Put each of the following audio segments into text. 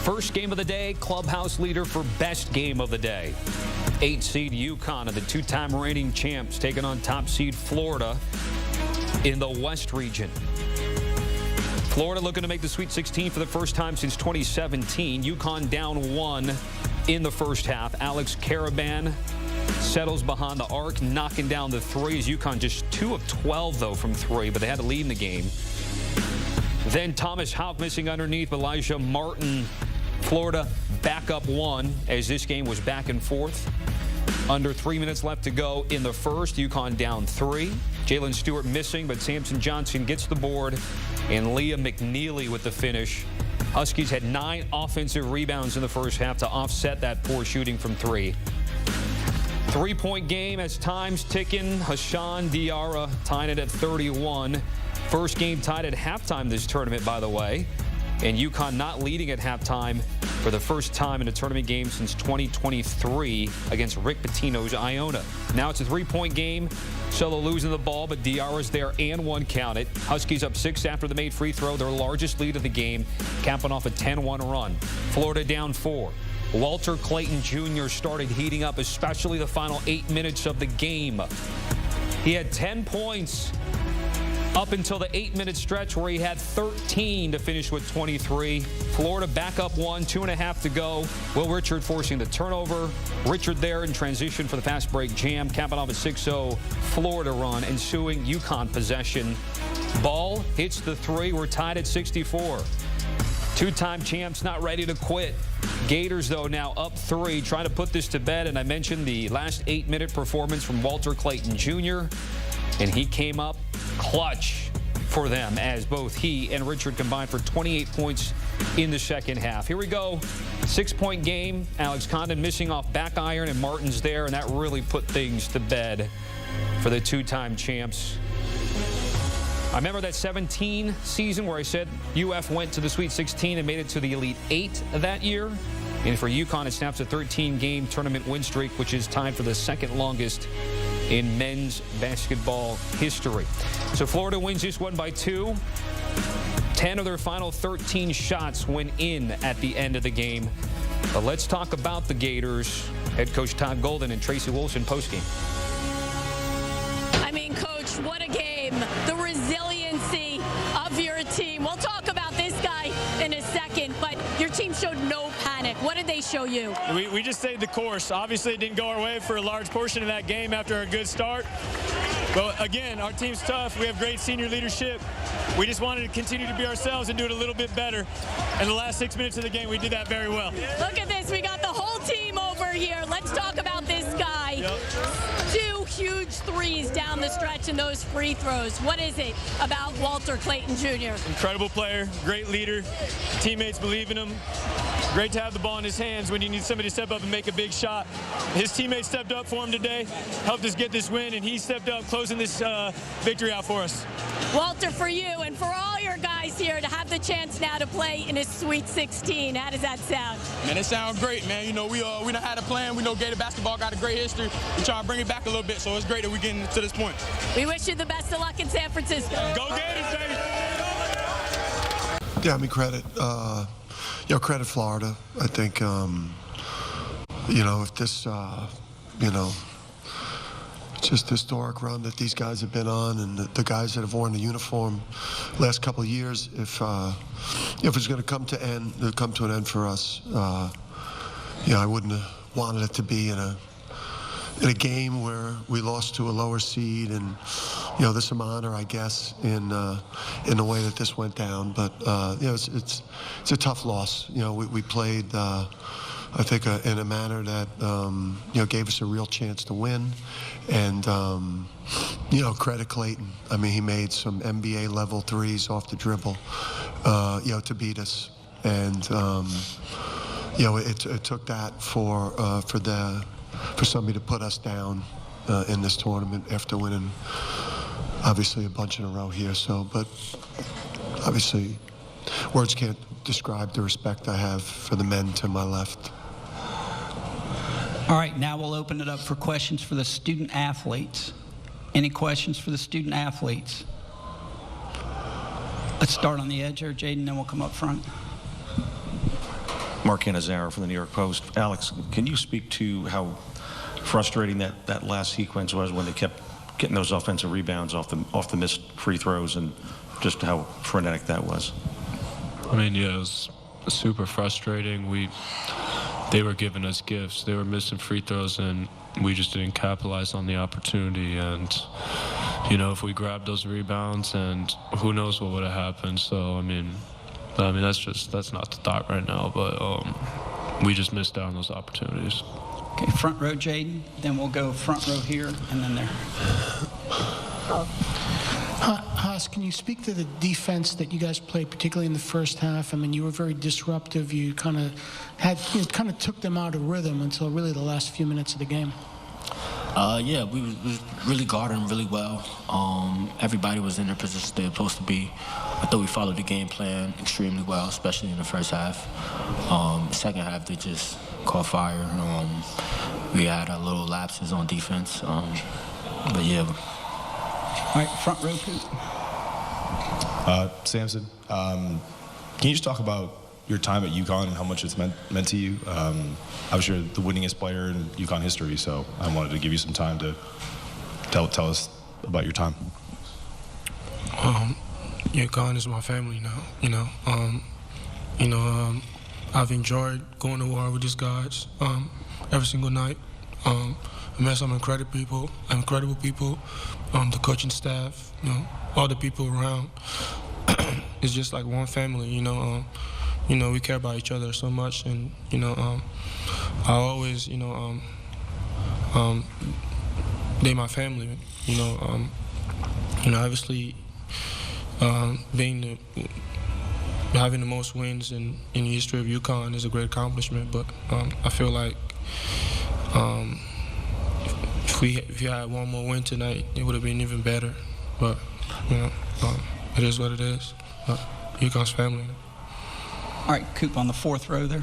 First game of the day, clubhouse leader for best game of the day. 8 seed UConn and the two-time reigning champs taking on top seed Florida in the West region. Florida looking to make the Sweet 16 for the first time since 2017. UConn down 1 in the first half. Alex Caravan settles behind the arc, knocking down the threes. UConn just 2 of 12, though, from 3, but they had to lead in the game. Then Thomas Houck missing underneath. Elijah Martin. Florida back up 1 as this game was back and forth. Under 3 minutes left to go in the first. UConn down 3. Jalen Stewart missing, but Samson Johnson gets the board. And Leah McNeely with the finish. Huskies had 9 offensive rebounds in the first half to offset that poor shooting from 3. 3-point game as time's ticking. Hassan Diarra tying it at 31. First game tied at halftime this tournament, by the way. And UConn not leading at halftime for the first time in a tournament game since 2023 against Rick Pitino's Iona. Now it's a 3-point game. Solo losing the ball, but Diarra's there and 1 counted. Huskies up 6 after the made free throw, their largest lead of the game, capping off a 10-1 run. Florida down 4. Walter Clayton Jr. started heating up, especially the final 8 minutes of the game. He had 10 points up until the 8-minute stretch where he had 13 to finish with 23. Florida back up 1, 2.5 to go. Will Richard forcing the turnover. Richard there in transition for the fast break jam, capping off a 6-0 Florida run, ensuing UConn possession. Ball hits the 3. We're tied at 64. Two-time champs not ready to quit. Gators, though, now up 3, trying to put this to bed. And I mentioned the last 8-minute performance from Walter Clayton Jr., and he came up clutch for them as both he and Richard combined for 28 points in the second half. Here we go. 6-point game. Alex Condon missing off back iron, and Martin's there, and that really put things to bed for the two-time champs. I remember that 17 season where I said UF went to the Sweet 16 and made it to the Elite 8 that year. And for UConn, it snaps a 13-game tournament win streak, which is tied for the second longest in men's basketball history. So Florida wins this one by 2. 10 of their final 13 shots went in at the end of the game. But let's talk about the Gators. Head coach Todd Golden and Tracy Wilson postgame. I mean, Coach, what a game. The resiliency of your team. We'll talk about this guy in a second, but your team showed no panic. What did they show you? We just stayed the course. Obviously, it didn't go our way for a large portion of that game after a good start. But again, our team's tough. We have great senior leadership. We just wanted to continue to be ourselves and do it a little bit better. In the last 6 minutes of the game, we did that very well. Look at this. We got the whole team over here. Let's talk about this guy. Yep. 2 huge threes down the stretch and those free throws. What is it about Walter Clayton Jr.? Incredible player, great leader. Teammates believe in him. Great to have the ball in his hands when you need somebody to step up and make a big shot. His teammates stepped up for him today, helped us get this win, and he stepped up closing this victory out for us. Walter, for you and for all your guys here to have the chance now to play in a Sweet 16, how does that sound? Man, it sounds great, man. You know, we done had a plan. We know Gator basketball got a great history. We're trying to bring it back a little bit, so it's great that we're getting to this point. We wish you the best of luck in San Francisco. Go Gators, baby! Yeah, I mean, credit Florida. I think, if this, just historic run that these guys have been on, and the guys that have worn the uniform last couple of years, if it's going to come to an end for us, I wouldn't have wanted it to be in a game where we lost to a lower seed, and there's some honor, I guess, in the way that this went down. But it's a tough loss. We played, I think, in a manner that gave us a real chance to win. And credit Clayton. I mean, he made some NBA level threes off the dribble, to beat us. And it took that for somebody to put us down in this tournament after winning, obviously, a bunch in a row here. So, but obviously, words can't describe the respect I have for the men to my left. All right, now we'll open it up for questions for the student athletes. Any questions for the student athletes? Let's start on the edge here, Jaden, then we'll come up front. Mark Cannizzaro from the New York Post. Alex, can you speak to how frustrating that last sequence was when they kept getting those offensive rebounds off the missed free throws, and just how frenetic that was? I mean, yeah, it was super frustrating. They were giving us gifts. They were missing free throws, and we just didn't capitalize on the opportunity. And, you know, if we grabbed those rebounds, and who knows what would have happened. So, I mean, that's not the thought right now. But we just missed out on those opportunities. Okay, front row, Jaden. Then we'll go front row here, and then there. Haas, can you speak to the defense that you guys played, particularly in the first half? I mean, you were very disruptive. You kind of took them out of rhythm until really the last few minutes of the game. Yeah, we was really guarding really well. Everybody was in their position they were supposed to be. I thought we followed the game plan extremely well, especially in the first half. Second half, they just caught fire. We had a little lapses on defense, but yeah. All right, front row, Coop. Samson, can you just talk about your time at UConn and how much it's meant to you? Obviously, you're the winningest player in UConn history, so I wanted to give you some time to tell us about your time. UConn is my family now. I've enjoyed going to war with these guys every single night. I met some incredible people, the coaching staff, all the people around. It's just like one family, we care about each other so much, and I always, they my family, obviously, having the most wins in the history of UConn is a great accomplishment, but I feel like if you had one more win tonight, it would have been even better. But it is what it is. UConn's family. All right, Coop on the fourth row there.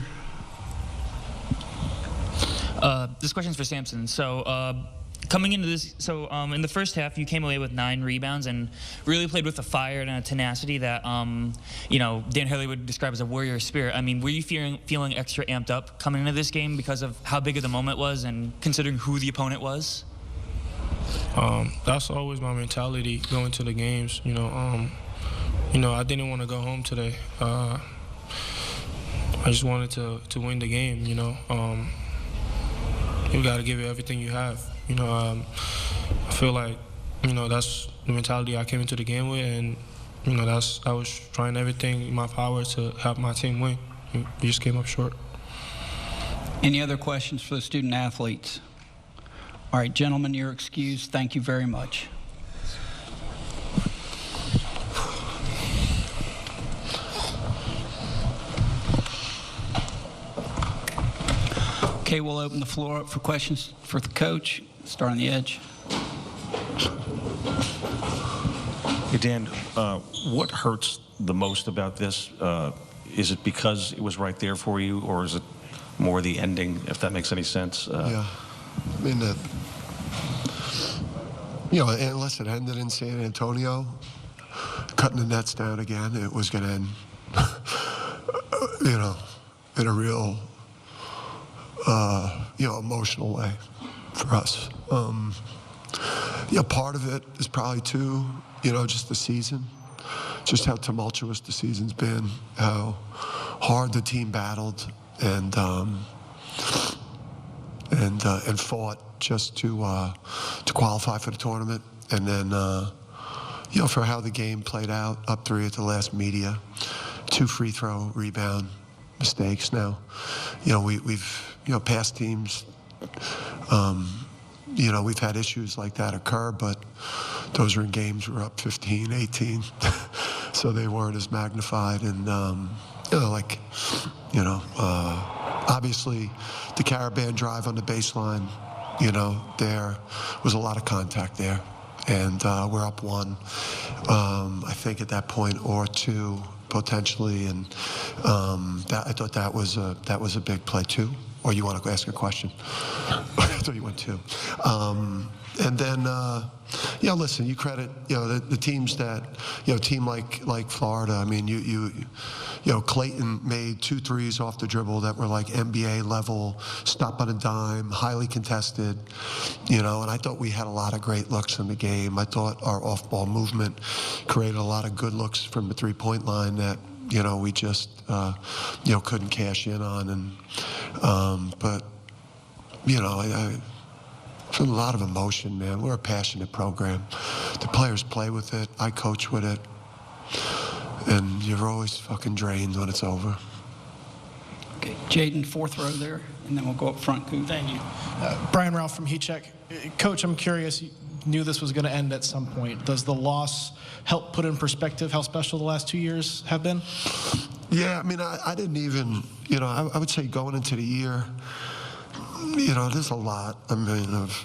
This question's for Samson. So coming into this, in the first half, you came away with 9 rebounds and really played with a fire and a tenacity that, Dan Hurley would describe as a warrior spirit. I mean, were you feeling extra amped up coming into this game because of how big of the moment was and considering who the opponent was? That's always my mentality going to the games. I didn't want to go home today. I just wanted to win the game. You got to give it everything you have. I feel like, that's the mentality I came into the game with, and, I was trying everything in my power to help my team win. We just came up short. Any other questions for the student athletes? All right, gentlemen, you're excused. Thank you very much. Okay, we'll open the floor up for questions for the coach. Start on the edge. Hey, Dan, what hurts the most about this? Is it because it was right there for you, or is it more the ending, if that makes any sense? Yeah. I mean, unless it ended in San Antonio, cutting the nets down again, it was going to end, in a real, emotional way for us. Part of it is probably too, just the season, just how tumultuous the season's been, how hard the team battled and fought just to qualify for the tournament, and then for how the game played out, up 3 at the last media, 2 free throw rebound mistakes. Now, we've past teams, we've had issues like that occur, but those are in games we're up 15, 18, so they weren't as magnified. And obviously the Caribbean drive on the baseline, there was a lot of contact there, and we're up 1, I think at that point, or 2 potentially, and I thought that was a big play too. Or you want to ask a question? I thought you went 2. And then, you know, listen, you credit, you know, the teams that, you know, team like Florida. I mean, you know, Clayton made 2 threes off the dribble that were like NBA level, stop on a dime, highly contested, you know, and I thought we had a lot of great looks in the game. I thought our off-ball movement created a lot of good looks from the three-point line that, you know, we just, you know, couldn't cash in on. And, but, you know, I feel a lot of emotion, man. We're a passionate program. The players play with it. I coach with it. And you're always fucking drained when it's over. Okay, Jaden, 4th row there, and then we'll go up front. Thank you. Brian Ralph from Heat Check. Coach, I'm curious, you knew this was going to end at some point. Does the loss help put in perspective how special the last 2 years have been? Yeah, I mean, I didn't even, you know, I would say going into the year, you know, there's a lot, I mean, of,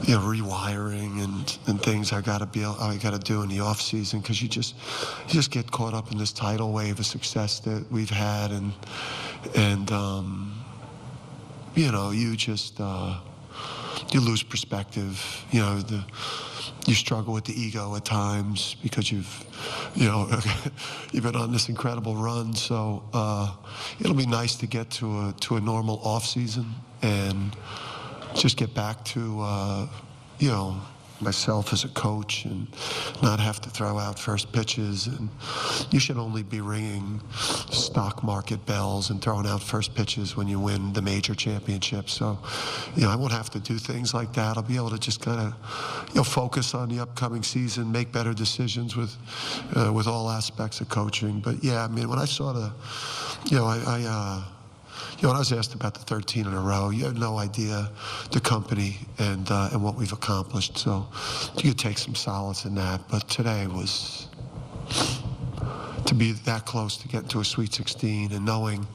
you know, rewiring and things I got to do in the off season, because you just get caught up in this tidal wave of success that we've had, and you know, you just you lose perspective. You know, you struggle with the ego at times because you've been on this incredible run. So it'll be nice to get to a normal off season and just get back to you know, myself as a coach and not have to throw out first pitches. And you should only be ringing stock market bells and throwing out first pitches when you win the major championship. So, you know, I won't have to do things like that. I'll be able to just kind of, you know, focus on the upcoming season, make better decisions with all aspects of coaching. But yeah, I mean, when I saw the, you know, you know, when I was asked about the 13 in a row, you had no idea the company and what we've accomplished. So you could take some solace in that. But today was to be that close to getting to a Sweet 16 and knowing,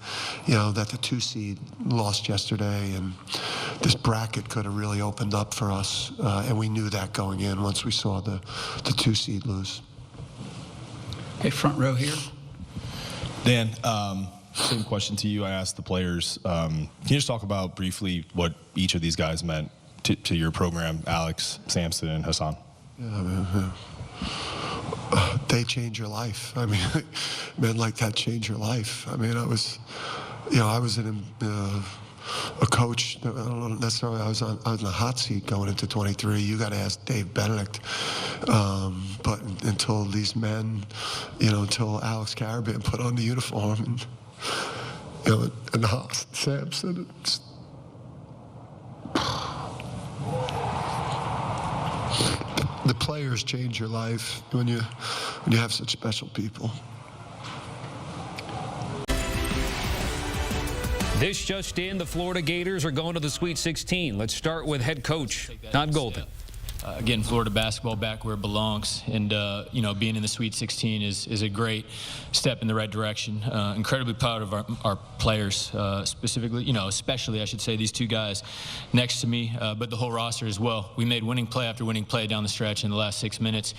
you know, that the 2 seed lost yesterday and this bracket could have really opened up for us. And we knew that going in once we saw the 2 seed lose. Okay, front row here. Dan, same question to you. I asked the players. Can you just talk about briefly what each of these guys meant to your program, Alex, Samson, and Hassan? Yeah, I mean, they change your life. I mean, men like that change your life. I mean, I was a coach. I don't know necessarily. I was on the hot seat going into 23. You got to ask Dave Benedict. But until these men, you know, until Alex Carabin put on the uniform, and you know, and Samson, the players change your life when you have such special people. This just in, the Florida Gators are going to the Sweet 16. Let's start with head coach Todd Golden. Again, Florida basketball back where it belongs, and you know, being in the Sweet 16 is a great step in the right direction. Incredibly proud of our players, specifically, you know, especially I should say these 2 guys next to me, but the whole roster as well. We made winning play after winning play down the stretch in the last 6 minutes.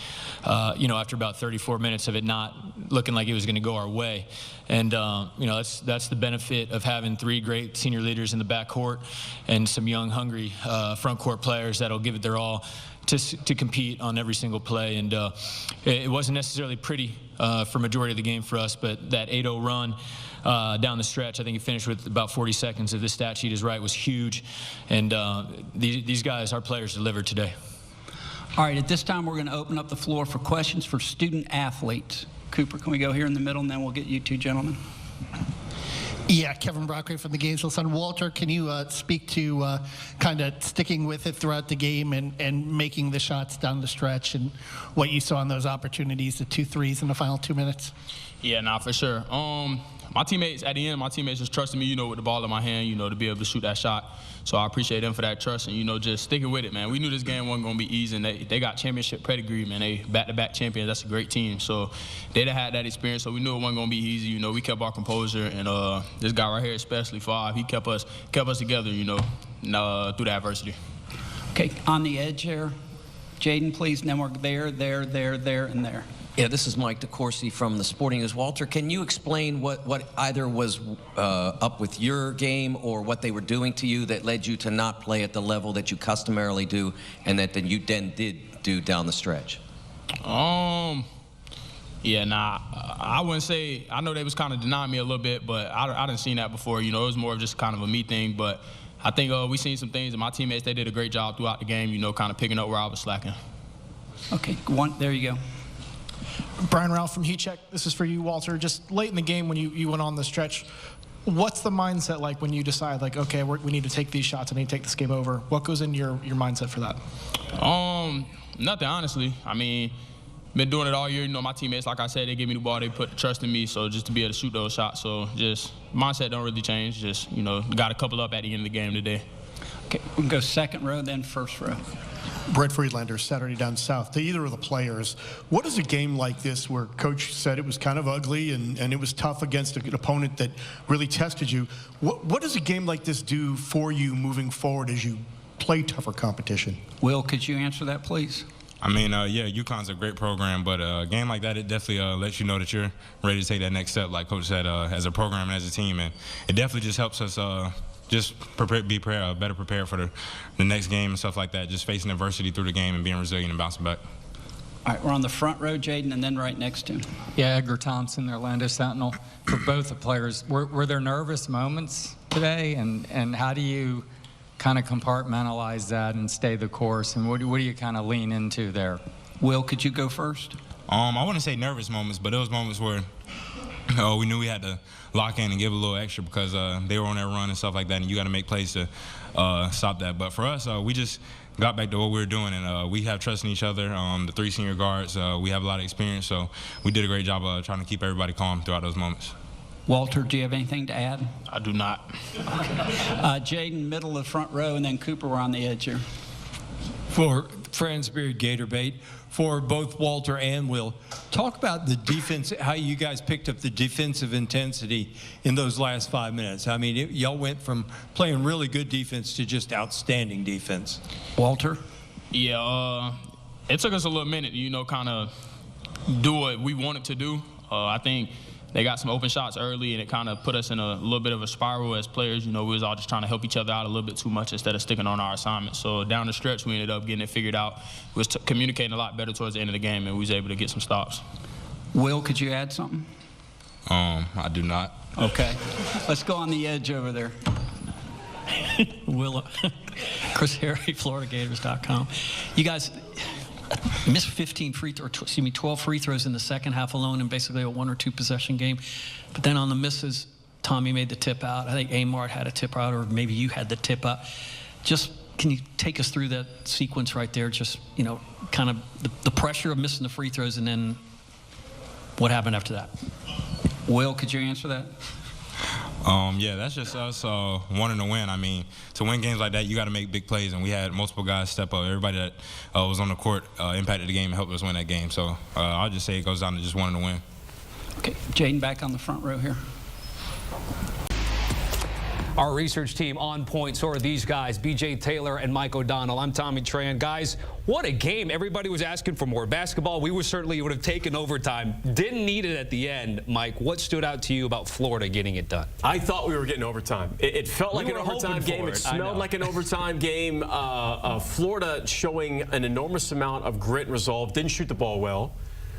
You know, after about 34 minutes of it not looking like it was going to go our way, and you know, that's the benefit of having 3 great senior leaders in the backcourt and some young, hungry front court players that'll give it their all to compete on every single play. And it wasn't necessarily pretty for majority of the game for us, but that 8-0 run down the stretch, I think he finished with about 40 seconds, if this stat sheet is right, was huge. And these guys, our players, delivered today. All right, at this time, we're going to open up the floor for questions for student athletes. Cooper, can we go here in the middle, and then we'll get you 2 gentlemen. Yeah, Kevin Brockway from the Gainesville Sun. Walter, can you speak to kind of sticking with it throughout the game and making the shots down the stretch and what you saw in those opportunities, the 2 threes in the final 2 minutes? Yeah, nah, for sure. My teammates, at the end, just trusted me, you know, with the ball in my hand, you know, to be able to shoot that shot. So I appreciate them for that trust and, you know, just sticking with it, man. We knew this game wasn't going to be easy, and they got championship pedigree, man. They back-to-back champions. That's a great team. So they'd have had that experience, so we knew it wasn't going to be easy. You know, we kept our composure, and this guy right here, especially Five, he kept us together, you know, through the adversity. Okay, on the edge here, Jaden, please, and then we're there, and there. Yeah, this is Mike DeCourcy from the Sporting News. Walter, can you explain what either was up with your game or what they were doing to you that led you to not play at the level that you customarily do and that you then did do down the stretch? Yeah, nah, I wouldn't say. I know they was kind of denying me a little bit, but I didn't seen that before. You know, it was more of just kind of a me thing. But I think we seen some things, and my teammates, they did a great job throughout the game, you know, kind of picking up where I was slacking. Okay, there you go. Brian Ralph from Heat Check. This is for you, Walter. Just late in the game when you went on the stretch, what's the mindset like when you decide, like, okay, we need to take these shots, I need to take this game over? What goes into your mindset for that? Nothing, honestly. I mean, been doing it all year. You know, my teammates, like I said, they give me the ball, they put the trust in me, so just to be able to shoot those shots. So just mindset don't really change. Just, you know, got a couple up at the end of the game today. Okay, we can go second row, then first row. Brett Friedlander, Saturday Down South. To either of the players, what is a game like this where Coach said it was kind of ugly and it was tough against an opponent that really tested you? What does a game like this do for you moving forward as you play tougher competition? Will, could you answer that, please? I mean, yeah, UConn's a great program, but a game like that, it definitely lets you know that you're ready to take that next step, like Coach said, as a program and as a team. And it definitely just helps us just be better prepared for the next game and stuff like that, just facing adversity through the game and being resilient and bouncing back. All right, we're on the front row, Jaden, and then right next to him. Yeah, Edgar Thompson, Orlando Sentinel. For both the players, were there nervous moments today, and how do you kind of compartmentalize that and stay the course, and what do you kind of lean into there? Will, could you go first? I wouldn't say nervous moments, but those moments where we knew we had to lock in and give a little extra because they were on their run and stuff like that, and you got to make plays to stop that. But for us, we just got back to what we were doing, and we have trust in each other. The three senior guards, we have a lot of experience, so we did a great job of trying to keep everybody calm throughout those moments. Walter, do you have anything to add? I do not. Jaden, middle of the front row, and then Cooper, we're on the edge here. For Fransbury Gator Bait, for both Walter and Will, talk about the defense, how you guys picked up the defensive intensity in those last 5 minutes. I mean, y'all went from playing really good defense to just outstanding defense. Walter? Yeah, it took us a little minute, you know, kind of do what we wanted to do. I think they got some open shots early, and it kind of put us in a little bit of a spiral as players. You know, we was all just trying to help each other out a little bit too much instead of sticking on our assignment. So down the stretch, we ended up getting it figured out. We was communicating a lot better towards the end of the game, and we was able to get some stops. Will, could you add something? I do not. Okay. Let's go on the edge over there. Will, Chris Harry, FloridaGators.com. You guys missed 12 free throws in the second half alone in basically a 1 or 2 possession game. But then on the misses, Tommy made the tip out. I think Amart had a tip out, or maybe you had the tip out. Just can you take us through that sequence right there? Just, you know, kind of the pressure of missing the free throws, and then what happened after that? Will, could you answer that? Yeah, that's just us wanting to win. I mean, to win games like that, you got to make big plays, and we had multiple guys step up. Everybody that was on the court impacted the game and helped us win that game. So I'll just say it goes down to just wanting to win. Okay, Jaden, back on the front row here. Our research team on point, so are these guys, B.J. Taylor and Mike O'Donnell. I'm Tommy Tran. Guys, what a game. Everybody was asking for more basketball. We would have taken overtime. Didn't need it at the end. Mike, what stood out to you about Florida getting it done? I thought we were getting overtime. It felt like an overtime game. It smelled like an overtime game. Florida showing an enormous amount of grit and resolve. Didn't shoot the ball well.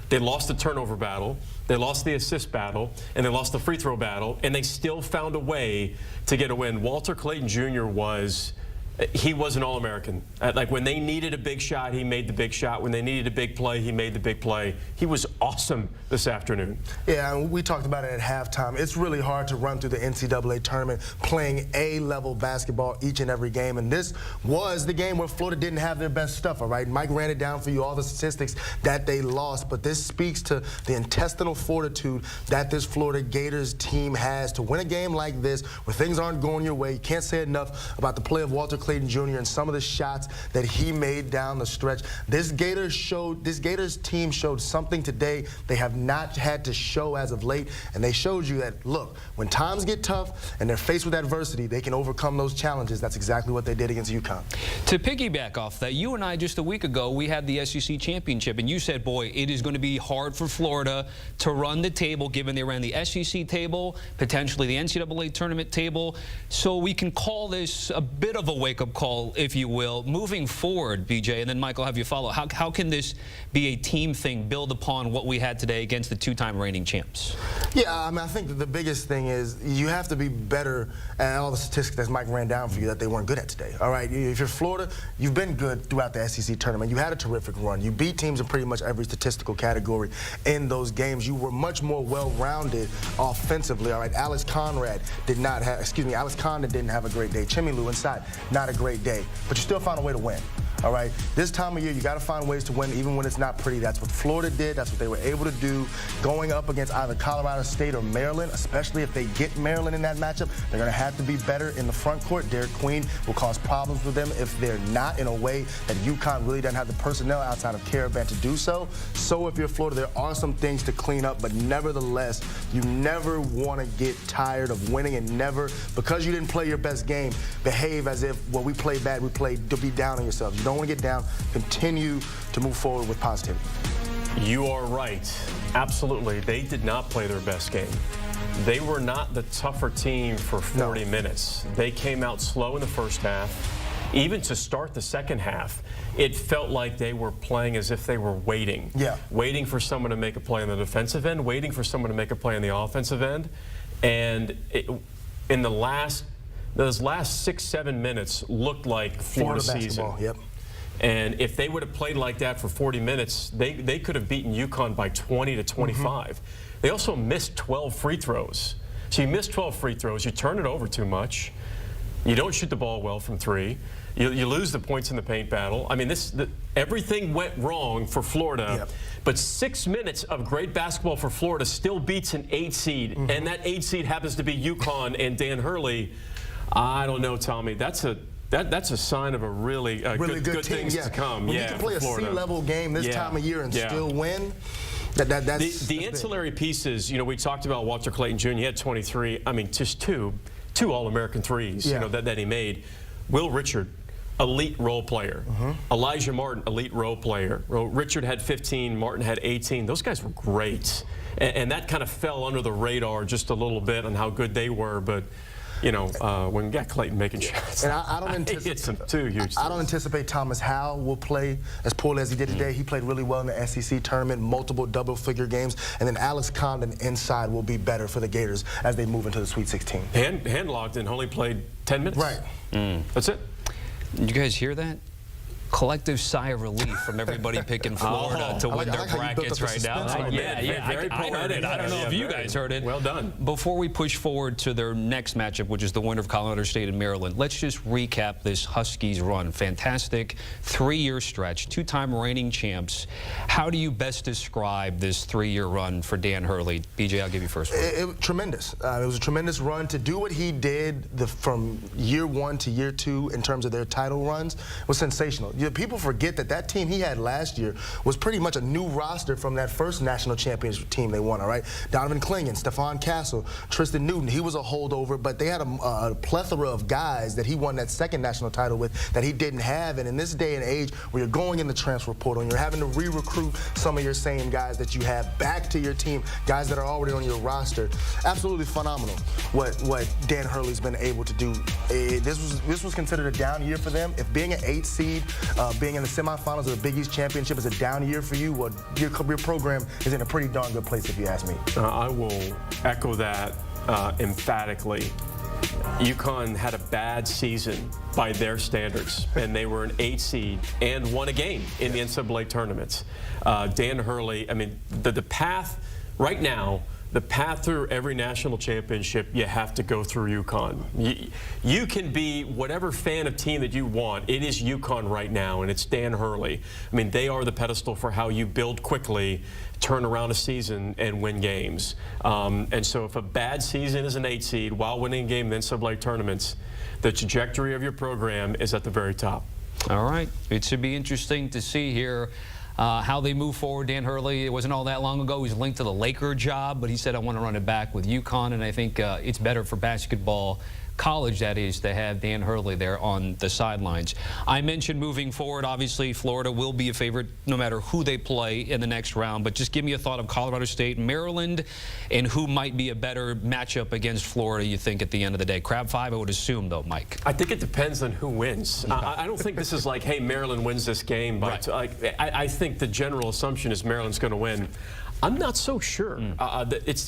They lost the turnover battle, they lost the assist battle, and they lost the free throw battle, and they still found a way to get a win. Walter Clayton Jr. was an All-American. Like, when they needed a big shot, he made the big shot. When they needed a big play, he made the big play. He was awesome this afternoon. Yeah, we talked about it at halftime. It's really hard to run through the NCAA tournament playing A-level basketball each and every game, and this was the game where Florida didn't have their best stuff, all right? Mike ran it down for you, all the statistics that they lost, but this speaks to the intestinal fortitude that this Florida Gators team has to win a game like this where things aren't going your way. You can't say enough about the play of Walter Clayton Clayton Jr. and some of the shots that he made down the stretch. This Gators team showed something today they have not had to show as of late, and they showed you that, look, when times get tough and they're faced with adversity, they can overcome those challenges. That's exactly what they did against UConn. To piggyback off that, you and I just a week ago, we had the SEC championship, and you said, boy, it is going to be hard for Florida to run the table, given they ran the SEC table, potentially the NCAA tournament table. So we can call this a bit of a wake-up call, if you will, moving forward, BJ, and then Michael, have you follow. How can this be a team thing, build upon what we had today against the two-time reigning champs? Yeah, I mean, I think that the biggest thing is you have to be better at all the statistics that Mike ran down for you that they weren't good at today. All right, if you're Florida, you've been good throughout the SEC tournament. You had a terrific run. You beat teams in pretty much every statistical category in those games. You were much more well-rounded offensively. All right, Alex Condon didn't have a great day. Chimilu inside, not a great day, but you still found a way to win. All right, this time of year, you got to find ways to win even when it's not pretty. That's what Florida did. That's what they were able to do going up against either Colorado State or Maryland, especially if they get Maryland in that matchup. They're going to have to be better in the front court. Derek Queen will cause problems for them if they're not in a way that UConn really doesn't have the personnel outside of Caravan to do so. So if you're Florida, there are some things to clean up, but nevertheless, you never want to get tired of winning and never, because you didn't play your best game, behave as if, well, we played bad, we played to be down on yourself. You don't want to get down. Continue to move forward with positivity. You are right. Absolutely. They did not play their best game. They were not the tougher team for 40 minutes. They came out slow in the first half. Even to start the second half, it felt like they were playing as if they were waiting. Yeah. Waiting for someone to make a play on the defensive end, waiting for someone to make a play on the offensive end. And in those last 6-7 minutes looked like Florida season. Yep. And if they would have played like that for 40 minutes, they could have beaten UConn by 20 to 25. They also missed 12 free throws. So you miss 12 free throws, you turn it over too much, you don't shoot the ball well from three, you lose the points in the paint battle. I mean, everything went wrong for Florida, but 6 minutes of great basketball for Florida still beats an 8 seed, and that 8 seed happens to be UConn and Dan Hurley. I don't know, Tommy. That's a sign of a really good team, things to come. When you can play a C-level game this time of year and still win, that's the ancillary pieces. You know, we talked about Walter Clayton Jr. He had 23. I mean, just two All-American threes. You know that he made. Will Richard, elite role player. Elijah Martin, elite role player. Richard had 15. Martin had 18. Those guys were great, and that kind of fell under the radar just a little bit on how good they were, but. You know, when we got Clayton making shots, and I don't anticipate some two huge. I don't anticipate Thomas Howell will play as poorly as he did today. He played really well in the SEC tournament, multiple double-figure games, and then Alex Condon inside will be better for the Gators as they move into the Sweet 16. Hand-locked and only played 10 minutes. Right. That's it. Did you guys hear that? Collective sigh of relief from everybody picking Florida to win their brackets right now. I heard it. I don't know if you guys heard it. Well done. Before we push forward to their next matchup, which is the winner of Colorado State and Maryland, let's just recap this Huskies run. Fantastic 3-year stretch, 2-time reigning champs. How do you best describe this 3-year run for Dan Hurley? BJ, I'll give you first. Tremendous. It was a tremendous run. To do what he did from year 1 to year 2 in terms of their title runs was sensational. People forget that team he had last year was pretty much a new roster from that first national championship team they won, all right? Donovan Clingan, Stephon Castle, Tristan Newton, he was a holdover, but they had a plethora of guys that he won that second national title with that he didn't have. And in this day and age where you're going in the transfer portal and you're having to re-recruit some of your same guys that you have back to your team, guys that are already on your roster, absolutely phenomenal what Dan Hurley's been able to do. This was considered a down year for them. If being an 8 seed, being in the semifinals of the Big East Championship is a down year for you, well, your program is in a pretty darn good place if you ask me. I will echo that emphatically. UConn had a bad season by their standards, and they were an 8 seed and won a game in the NCAA tournaments. Dan Hurley, I mean, the path right now the path through every national championship, you have to go through UConn. You can be whatever fan of team that you want. It is UConn right now, and it's Dan Hurley. I mean, they are the pedestal for how you build quickly, turn around a season, and win games. And so if a bad season is an 8 seed while winning a game in NCAA tournaments, the trajectory of your program is at the very top. All right. It should be interesting to see here how they move forward. Dan Hurley, it wasn't all that long ago. He was linked to the Laker job, but he said, I want to run it back with UConn, and I think it's better for basketball, college that is, to have Dan Hurley there on the sidelines. I mentioned moving forward, obviously Florida will be a favorite no matter who they play in the next round, but just give me a thought of Colorado State, Maryland, and who might be a better matchup against Florida, you think, at the end of the day. Crab 5, I would assume, though, Mike. I think it depends on who wins. I don't think this is like, hey, Maryland wins this game, but I think the general assumption is Maryland's going to win. I'm not so sure.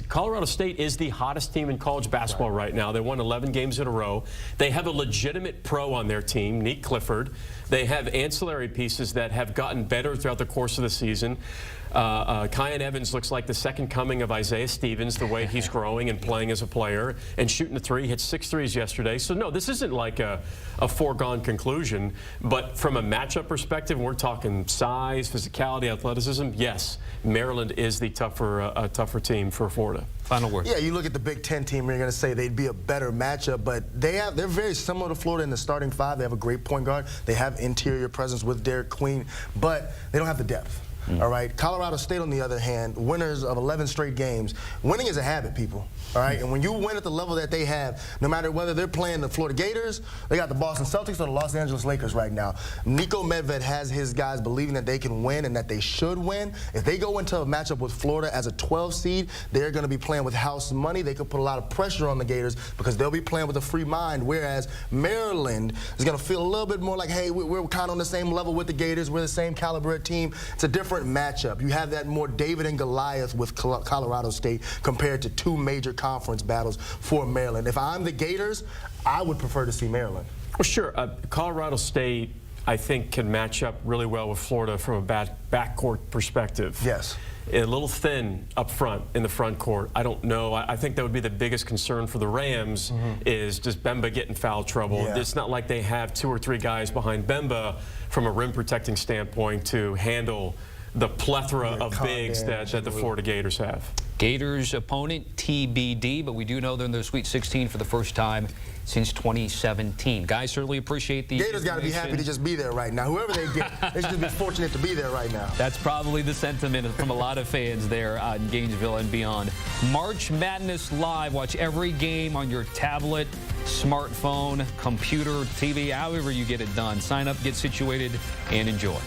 Colorado State is the hottest team in college basketball right now. They won 11 games in a row. They have a legitimate pro on their team, Nick Clifford. They have ancillary pieces that have gotten better throughout the course of the season. Kyan Evans looks like the second coming of Isaiah Stevens, the way he's growing and playing as a player and shooting the three. Hit 6 threes yesterday. So, no, this isn't like a foregone conclusion. But from a matchup perspective, we're talking size, physicality, athleticism. Yes, Maryland is the tougher team for Florida. Final word. Yeah, you look at the Big Ten team, you're going to say they'd be a better matchup, but they're very similar to Florida in the starting 5. They have a great point guard. They have interior presence with Derek Queen, but they don't have the depth. All right. Colorado State, on the other hand, winners of 11 straight games. Winning is a habit, people. All right. And when you win at the level that they have, no matter whether they're playing the Florida Gators, they got the Boston Celtics or the Los Angeles Lakers right now. Nico Medved has his guys believing that they can win and that they should win. If they go into a matchup with Florida as a 12 seed, they're going to be playing with house money. They could put a lot of pressure on the Gators because they'll be playing with a free mind, whereas Maryland is going to feel a little bit more like, hey, we're kind of on the same level with the Gators. We're the same caliber team. It's a different matchup. You have that more David and Goliath with Colorado State compared to 2 major conference battles for Maryland. If I'm the Gators, I would prefer to see Maryland. Well, sure. Colorado State, I think, can match up really well with Florida from a backcourt perspective. Yes. A little thin up front in the front court. I don't know. I think that would be the biggest concern for the Rams is just Bemba get in foul trouble. Yeah. It's not like they have 2 or 3 guys behind Bemba from a rim protecting standpoint to handle the plethora of bigs that the Florida Gators have. Gators opponent, TBD, but we do know they're in the Sweet 16 for the first time since 2017. Guys, certainly appreciate the Gators got to be happy to just be there right now. Whoever they get, they should be fortunate to be there right now. That's probably the sentiment from a lot of fans there in Gainesville and beyond. March Madness Live. Watch every game on your tablet, smartphone, computer, TV, however you get it done. Sign up, get situated, and enjoy.